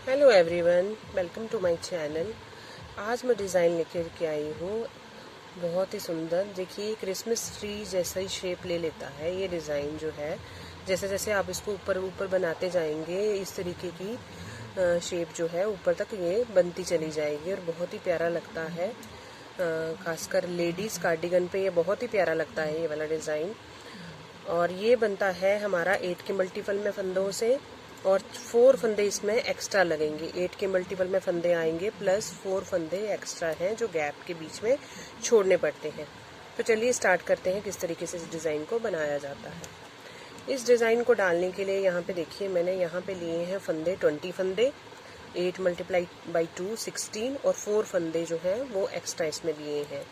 Hello everyone, welcome to my channel. आज मैं design लेकर के आई हूँ, बहुत ही सुंदर। देखिए, क्रिसमस ट्री जैसा ही शेप ले लेता है ये डिज़ाइन जो है। जैसे जैसे आप इसको ऊपर ऊपर बनाते जाएंगे, इस तरीके की शेप जो है ऊपर तक ये बनती चली जाएगी और बहुत ही प्यारा लगता है। खासकर लेडीज़ कार्डिगन पे ये बहुत ही प्यारा लगता है ये वाला डिज़ाइन। और ये बनता है हमारा 8 के मल्टीपल में फंदों से, और 4 फंदे इसमें एक्स्ट्रा लगेंगे। 8 के मल्टीपल में फंदे आएंगे प्लस 4 फंदे एक्स्ट्रा हैं जो गैप के बीच में छोड़ने पड़ते हैं। तो चलिए स्टार्ट करते हैं किस तरीके से इस डिज़ाइन को बनाया जाता है। इस डिज़ाइन को डालने के लिए यहाँ पे देखिए, मैंने यहाँ पे लिए हैं फंदे 20 फंदे, 8 मल्टीप्लाई बाई 2 16, और 4 फंदे जो हैं वो एक्स्ट्रा इसमें लिए हैं।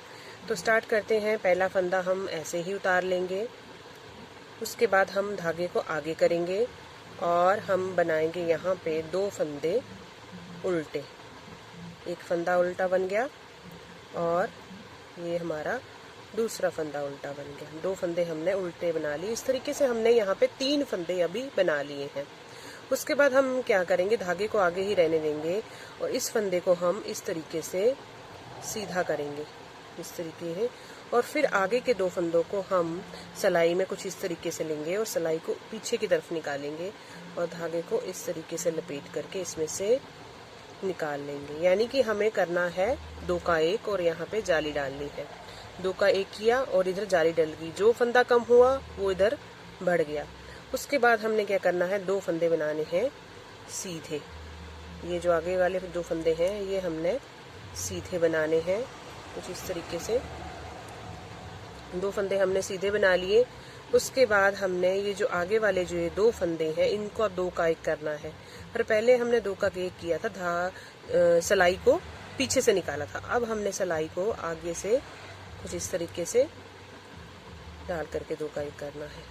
तो स्टार्ट करते हैं। पहला फंदा हम ऐसे ही उतार लेंगे, उसके बाद हम धागे को आगे करेंगे और हम बनाएंगे यहाँ पे 2 फंदे उल्टे। एक फंदा उल्टा बन गया और ये हमारा दूसरा फंदा उल्टा बन गया। 2 फंदे हमने उल्टे बना लिए। इस तरीके से हमने यहाँ पे 3 फंदे अभी बना लिए हैं। उसके बाद हम क्या करेंगे, धागे को आगे ही रहने देंगे और इस फंदे को हम इस तरीके से सीधा करेंगे, इस तरीके है। और फिर आगे के 2 फंदों को हम सिलाई में कुछ इस तरीके से लेंगे और सिलाई को पीछे की तरफ निकालेंगे और धागे को इस तरीके से लपेट करके इसमें से निकाल लेंगे। यानी कि हमें करना है 2 का 1 और यहाँ पे जाली डालनी है। 2 का 1 किया और इधर जाली डल गई। जो फंदा कम हुआ वो इधर बढ़ गया। उसके बाद हमने क्या करना है, 2 फंदे बनाने हैं सीधे। ये जो आगे वाले 2 फंदे हैं ये हमने सीधे बनाने हैं कुछ इस तरीके से। 2 फंदे हमने सीधे बना लिए। उसके बाद हमने ये जो आगे वाले जो ये 2 फंदे हैं इनको 2 का 1 करना है। पर पहले हमने 2 का 1 किया था, सिलाई को पीछे से निकाला था। अब हमने सिलाई को आगे से कुछ इस तरीके से डाल करके 2 का 1 करना है।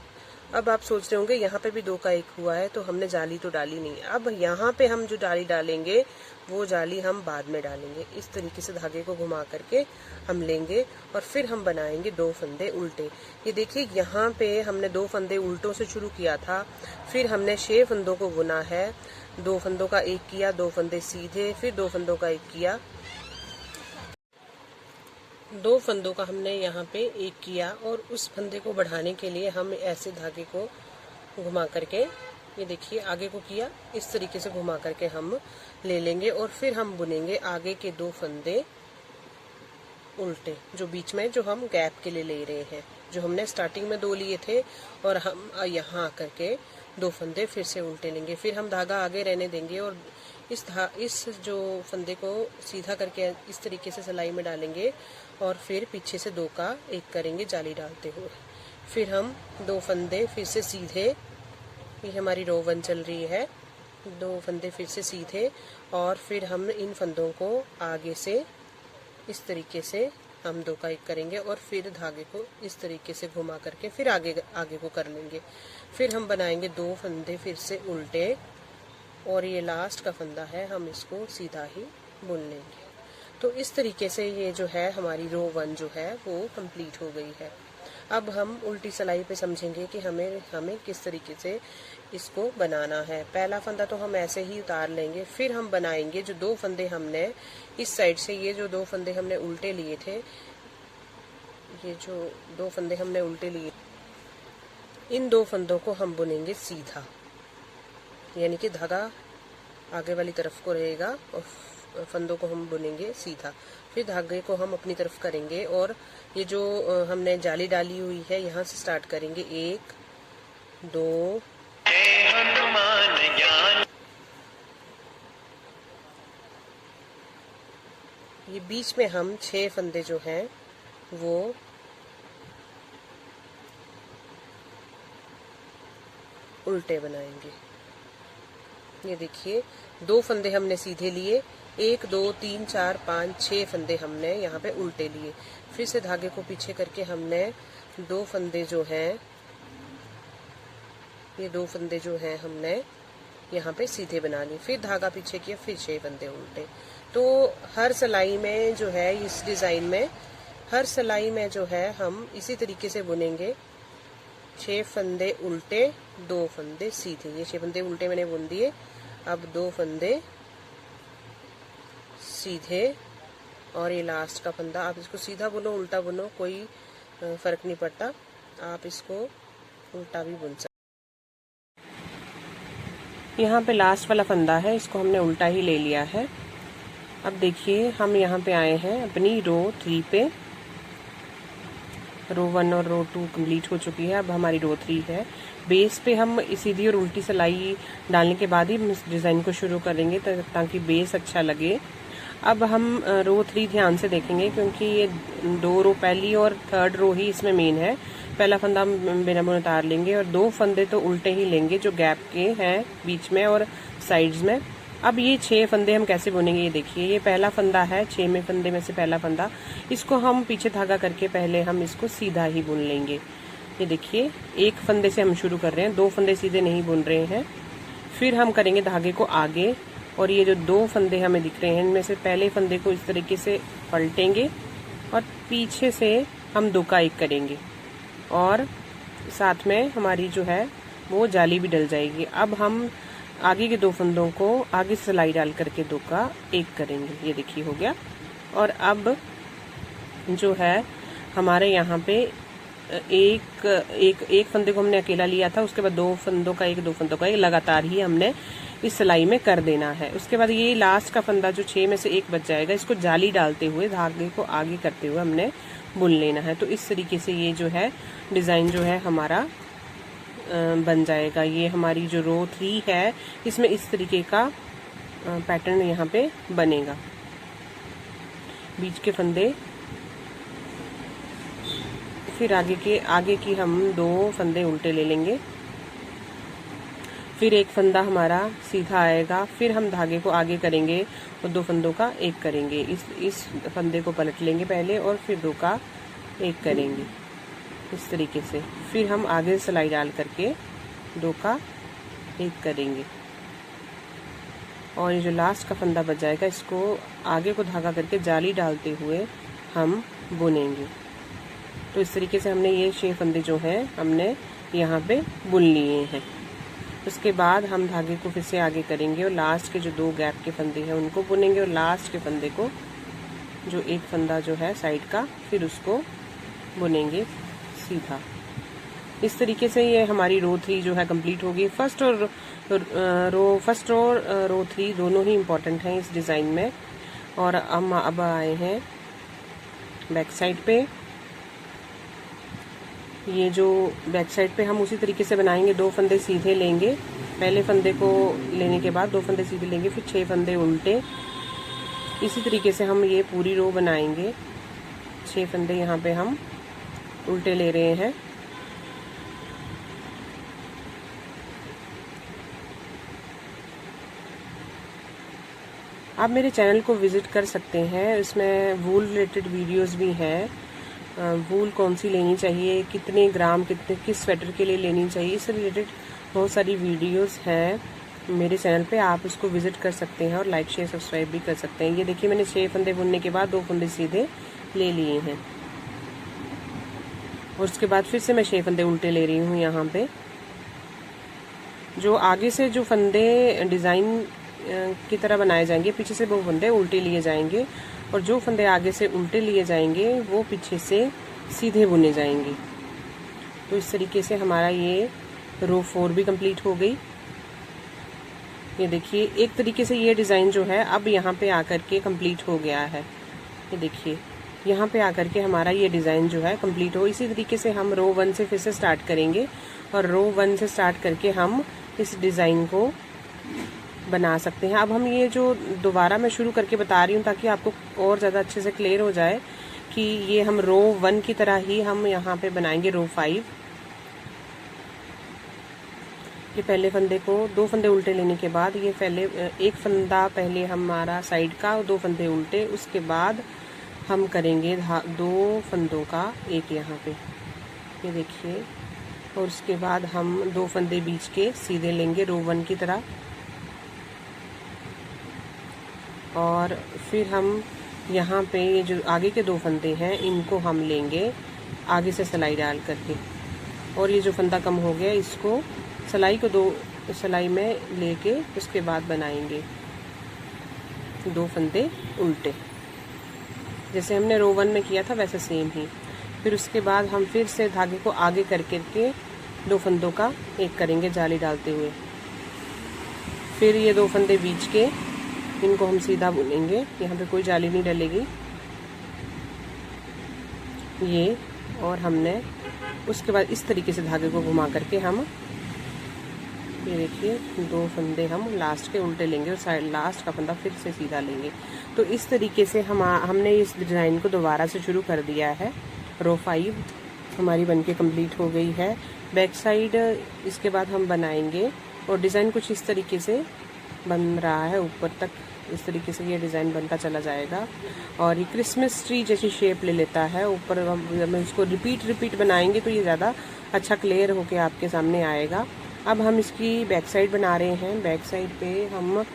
अब आप सोच रहे होंगे यहाँ पे भी 2 का 1 हुआ है तो हमने जाली तो डाली नहीं। अब यहाँ पे हम जो जाली डालेंगे वो जाली हम बाद में डालेंगे। इस तरीके से धागे को घुमा करके हम लेंगे और फिर हम बनाएंगे 2 फंदे उल्टे। ये देखिए, यहाँ पे हमने 2 फंदे उल्टों से शुरू किया था, फिर हमने 6 फंदों को बुना है। 2 फंदों का 1 किया, 2 फंदे सीधे, फिर 2 फंदों का 1 किया, 2 फंदों का हमने यहाँ पे 1 किया। और उस फंदे को बढ़ाने के लिए हम ऐसे धागे को घुमा करके, ये देखिए आगे को किया, इस तरीके से घुमा करके हम ले लेंगे और फिर हम बुनेंगे आगे के 2 फंदे उल्टे, जो बीच में जो हम गैप के लिए ले रहे हैं। जो हमने स्टार्टिंग में 2 लिए थे और हम यहाँ आकर के 2 फंदे फिर से उल्टे लेंगे। फिर हम धागा आगे रहने देंगे और इस जो फंदे को सीधा करके इस तरीके से सिलाई में डालेंगे और फिर पीछे से 2 का 1 करेंगे जाली डालते हुए। फिर हम 2 फंदे फिर से सीधे, ये हमारी रो 1 चल रही है। 2 फंदे फिर से सीधे और फिर हम इन फंदों को आगे से इस तरीके से हम 2 का 1 करेंगे और फिर धागे को इस तरीके से घुमा करके फिर आगे को कर लेंगे। फिर हम बनाएंगे 2 फंदे फिर से उल्टे और ये लास्ट का फंदा है, हम इसको सीधा ही बुन लेंगे। तो इस तरीके से ये जो है हमारी रो 1 जो है वो कंप्लीट हो गई है। अब हम उल्टी सिलाई पे समझेंगे कि हमें किस तरीके से इसको बनाना है। पहला फंदा तो हम ऐसे ही उतार लेंगे, फिर हम बनाएंगे जो 2 फंदे हमने इस साइड से, ये जो 2 फंदे हमने उल्टे लिए थे, ये जो 2 फंदे हमने उल्टे लिए, इन 2 फंदों को हम बुनेंगे सीधा। यानी कि धागा आगे वाली तरफ को रहेगा और फंदों को हम बुनेंगे सीधा। फिर धागे को हम अपनी तरफ करेंगे और ये जो हमने जाली डाली हुई है यहाँ से स्टार्ट करेंगे। 1 2 ये बीच में हम 6 फंदे जो हैं वो उल्टे बनाएंगे। ये देखिए, 2 फंदे हमने सीधे लिए, 1 2 3 4 5 6 फंदे हमने यहाँ पे उल्टे लिए। फिर से धागे को पीछे करके हमने 2 फंदे जो हैं, ये 2 फंदे जो हैं हमने यहाँ पे सीधे बना लिए। फिर धागा पीछे किया, फिर 6 फंदे उल्टे। तो हर सिलाई में जो है, इस डिज़ाइन में हर सिलाई में जो है हम इसी तरीके से बुनेंगे। 6 फंदे उल्टे, 2 फंदे सीधे। ये 6 फंदे उल्टे मैंने बुन दिए। अब 2 फंदे सीधे, और ये लास्ट का फंदा। आप इसको सीधा बुनो उल्टा बुनो कोई फर्क नहीं पड़ता, आप इसको उल्टा भी बुन सकते। यहाँ पे लास्ट वाला फंदा है, इसको हमने उल्टा ही ले लिया है। अब देखिए हम यहाँ पे आए हैं अपनी रो 3 पे। रो 1 और रो 2 कंप्लीट हो चुकी है, अब हमारी रो 3 है। बेस पे हम सीधी और उल्टी सिलाई डालने के बाद ही इस डिज़ाइन को शुरू करेंगे ताकि बेस अच्छा लगे। अब हम रो 3 ध्यान से देखेंगे क्योंकि ये 2 रो, पहली और थर्ड रो ही इसमें मेन है। पहला फंदा हम बिना बुने उतार लेंगे और 2 फंदे तो उल्टे ही लेंगे जो गैप के हैं बीच में और साइड्स में। अब ये 6 फंदे हम कैसे बुनेंगे, ये देखिए। ये पहला फंदा है, 6 में फंदे में से पहला फंदा, इसको हम पीछे धागा करके पहले हम इसको सीधा ही बुन लेंगे। ये देखिए, एक फंदे से हम शुरू कर रहे हैं, 2 फंदे सीधे नहीं बुन रहे हैं। फिर हम करेंगे धागे को आगे, और ये जो 2 फंदे हमें दिख रहे हैं इनमें से पहले फंदे को इस तरीके से पलटेंगे और पीछे से हम 2 का 1 करेंगे और साथ में हमारी जो है वो जाली भी डल जाएगी। अब हम आगे के 2 फंदों को आगे सिलाई डाल करके 2 का 1 करेंगे। ये देखिए हो गया। और अब जो है हमारे यहाँ पे एक फंदे को हमने अकेला लिया था, उसके बाद 2 फंदों का 1, 2 फंदों का 1 लगातार ही हमने इस सिलाई में कर देना है। उसके बाद ये लास्ट का फंदा जो 6 में से 1 बच जाएगा, इसको जाली डालते हुए धागे को आगे करते हुए हमने बुन लेना है। तो इस तरीके से ये जो है डिज़ाइन जो है हमारा बन जाएगा। ये हमारी जो रो 3 है इसमें इस तरीके का पैटर्न यहाँ पे बनेगा। बीच के फंदे, फिर आगे की हम 2 फंदे उल्टे ले लेंगे, फिर एक फंदा हमारा सीधा आएगा, फिर हम धागे को आगे करेंगे और 2 फंदों का 1 करेंगे। इस फंदे को पलट लेंगे पहले और फिर 2 का 1 करेंगे इस तरीके से। फिर हम आगे सिलाई डाल करके 2 का 1 करेंगे और ये जो लास्ट का फंदा बच जाएगा इसको आगे को धागा करके जाली डालते हुए हम बुनेंगे। तो इस तरीके से हमने ये 6 फंदे जो हैं हमने यहाँ पे बुन लिए हैं। उसके बाद हम धागे को फिर से आगे करेंगे और लास्ट के जो 2 गैप के फंदे हैं उनको बुनेंगे और लास्ट के फंदे को जो एक फंदा जो है साइड का फिर उसको बुनेंगे सीधा। इस तरीके से ये हमारी रो 3 जो है कंप्लीट होगी। फर्स्ट और रो 3 दोनों ही इम्पोर्टेंट हैं इस डिज़ाइन में। और हम अब आए हैं बैक साइड पे। ये जो बैक साइड पे हम उसी तरीके से बनाएंगे, 2 फंदे सीधे लेंगे, पहले फंदे को लेने के बाद 2 फंदे सीधे लेंगे, फिर 6 फंदे उल्टे। इसी तरीके से हम ये पूरी रो बनाएंगे। 6 फंदे यहाँ पे हम उल्टे ले रहे हैं। आप मेरे चैनल को विज़िट कर सकते हैं, इसमें वूल रिलेटेड वीडियोस भी हैं। वूल कौन सी लेनी चाहिए, कितने ग्राम, किस स्वेटर के लिए लेनी चाहिए, इससे रिलेटेड बहुत सारी वीडियोस हैं मेरे चैनल पे। आप उसको विज़िट कर सकते हैं और लाइक शेयर सब्सक्राइब भी कर सकते हैं। ये देखिए मैंने 6 फंदे बुनने के बाद 2 फंदे सीधे ले लिए हैं और उसके बाद फिर से मैं 6 फंदे उल्टे ले रही हूँ। यहाँ पे जो आगे से जो फंदे डिज़ाइन की तरह बनाए जाएंगे, पीछे से वो फंदे उल्टे लिए जाएंगे और जो फंदे आगे से उल्टे लिए जाएंगे वो पीछे से सीधे बुने जाएंगे। तो इस तरीके से हमारा ये रो 4 भी कंप्लीट हो गई। ये देखिए एक तरीके से ये डिज़ाइन जो है अब यहाँ पे आकर के कंप्लीट हो गया है। ये देखिए यहाँ पे आकर के हमारा ये डिज़ाइन जो है कंप्लीट हो। इसी तरीके से हम रो 1 से फिर से स्टार्ट करेंगे और रो 1 से स्टार्ट करके हम इस डिज़ाइन को बना सकते हैं। अब हम ये जो दोबारा मैं शुरू करके बता रही हूँ ताकि आपको और ज़्यादा अच्छे से क्लियर हो जाए कि ये हम रो 1 की तरह ही हम यहाँ पे बनाएंगे रो 5। ये पहले फंदे को 2 फंदे उल्टे लेने के बाद ये पहले एक फंदा पहले हमारा साइड का, 2 फंदे उल्टे, उसके बाद हम करेंगे 2 फंदों का 1 यहाँ पे, ये देखिए। और उसके बाद हम 2 फंदे बीच के सीधे लेंगे रो 1 की तरह और फिर हम यहाँ पे ये जो आगे के 2 फंदे हैं इनको हम लेंगे आगे से सिलाई डाल करके और ये जो फंदा कम हो गया इसको सिलाई को 2 सिलाई में लेके उसके बाद बनाएंगे। 2 फंदे उल्टे, जैसे हमने रो 1 में किया था वैसे सेम ही। फिर उसके बाद हम फिर से धागे को आगे करके 2 फंदों का एक करेंगे जाली डालते हुए। फिर ये 2 फंदे बीच के, इनको हम सीधा बुनेंगे, यहाँ पे कोई जाली नहीं डलेगी ये। और हमने उसके बाद इस तरीके से धागे को घुमा करके हम, ये देखिए 2 फंदे हम लास्ट के उल्टे लेंगे और साइड लास्ट का फंदा फिर से सीधा लेंगे। तो इस तरीके से हमने इस डिज़ाइन को दोबारा से शुरू कर दिया है। रो 5 हमारी बनके कंप्लीट हो गई है। बैक साइड इसके बाद हम बनाएंगे और डिज़ाइन कुछ इस तरीके से बन रहा है, ऊपर तक इस तरीके से ये डिज़ाइन बनता चला जाएगा। और ये क्रिसमस ट्री जैसी शेप ले लेता है। ऊपर हम इसको रिपीट बनाएंगे तो ये ज़्यादा अच्छा क्लियर होके आपके सामने आएगा। अब हम इसकी बैक साइड बना रहे हैं। बैक साइड पे हम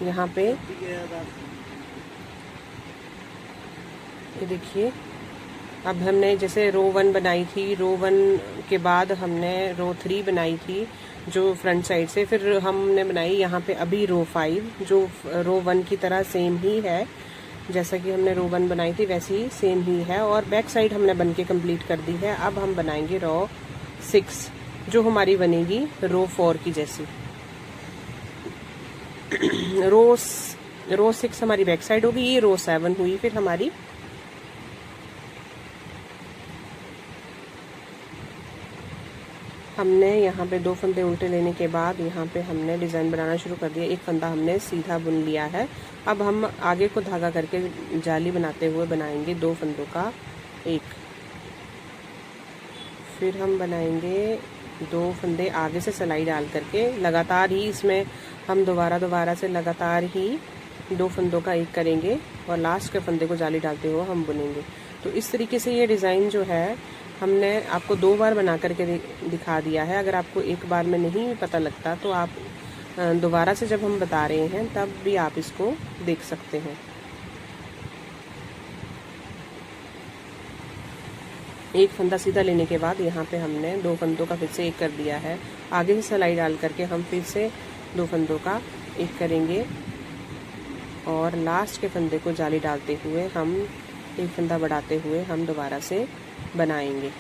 यहाँ पे ये देखिए, अब हमने जैसे रो 1 बनाई थी, रो 1 के बाद हमने रो 3 बनाई थी जो फ्रंट साइड से, फिर हमने बनाई यहाँ पे अभी रो 5 जो रो 1 की तरह सेम ही है, जैसा कि हमने रो 1 बनाई थी वैसे ही सेम ही है। और बैक साइड हमने बन के कम्प्लीट कर दी है। अब हम बनाएंगे रो 6 जो हमारी बनेगी रो 4 की जैसी। रो 6 हमारी बैक साइड होगी, ये रो 7 हुई फिर हमारी। हमने यहाँ पे 2 फंदे उल्टे लेने के बाद यहाँ पे हमने डिज़ाइन बनाना शुरू कर दिया। एक फंदा हमने सीधा बुन लिया है। अब हम आगे को धागा करके जाली बनाते हुए बनाएंगे 2 फंदों का एक। फिर हम बनाएंगे 2 फंदे आगे से सिलाई डाल करके, लगातार ही इसमें हम दोबारा से लगातार ही 2 फंदों का एक करेंगे और लास्ट के फंदे को जाली डालते हुए हम बुनेंगे। तो इस तरीके से ये डिज़ाइन जो है हमने आपको 2 बार बना करके दिखा दिया है। अगर आपको एक बार में नहीं पता लगता तो आप दोबारा से जब हम बता रहे हैं तब भी आप इसको देख सकते हैं। एक फंदा सीधा लेने के बाद यहाँ पे हमने 2 फंदों का फिर से एक कर दिया है। आगे से सिलाई डाल करके हम फिर से 2 फंदों का एक करेंगे और लास्ट के फंदे को जाली डालते हुए हम एक फंदा बढ़ाते हुए हम दोबारा से बनाएंगे।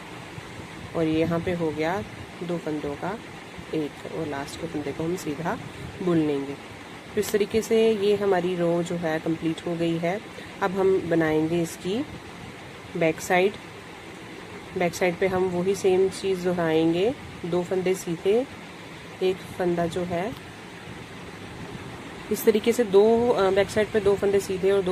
और यहाँ पे हो गया 2 फंदों का एक और लास्ट के फंदे को हम सीधा बुन लेंगे। तो इस तरीके से ये हमारी रो जो है कंप्लीट हो गई है। अब हम बनाएंगे इसकी बैक साइड। बैक साइड पे हम वही सेम चीज़ दोहराएंगे, 2 फंदे सीधे, एक फंदा जो है इस तरीके से बैक साइड पे 2 फंदे सीधे और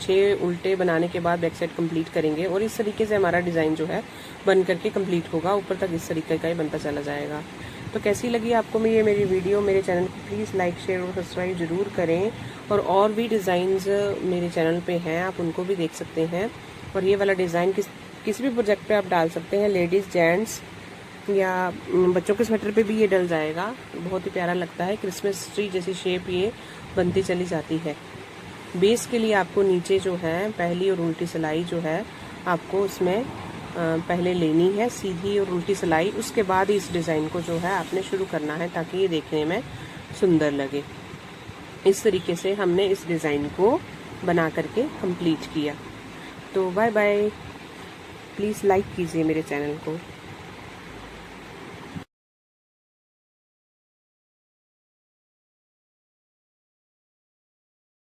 6 उल्टे बनाने के बाद बैक साइड कंप्लीट करेंगे। और इस तरीके से हमारा डिज़ाइन जो है बन करके कंप्लीट होगा, ऊपर तक इस तरीके का ही बनता चला जाएगा। तो कैसी लगी आपको मेरी वीडियो? मेरे चैनल को प्लीज़ लाइक शेयर और सब्सक्राइब ज़रूर करें। और भी डिज़ाइंस मेरे चैनल पे हैं, आप उनको भी देख सकते हैं। और ये वाला डिज़ाइन किसी भी प्रोजेक्ट पे आप डाल सकते हैं, लेडीज़, जेंट्स या बच्चों के स्वेटर पे भी ये डल जाएगा। बहुत ही प्यारा लगता है, क्रिसमस ट्री जैसी शेप ये बनती चली जाती है। बेस के लिए आपको नीचे जो है पहली और उल्टी सिलाई जो है आपको उसमें पहले लेनी है, सीधी और उल्टी सिलाई। उसके बाद इस डिज़ाइन को जो है आपने शुरू करना है ताकि ये देखने में सुंदर लगे। इस तरीके से हमने इस डिज़ाइन को बना करके कंप्लीट किया। तो बाय बाय, प्लीज़ लाइक कीजिए मेरे चैनल को।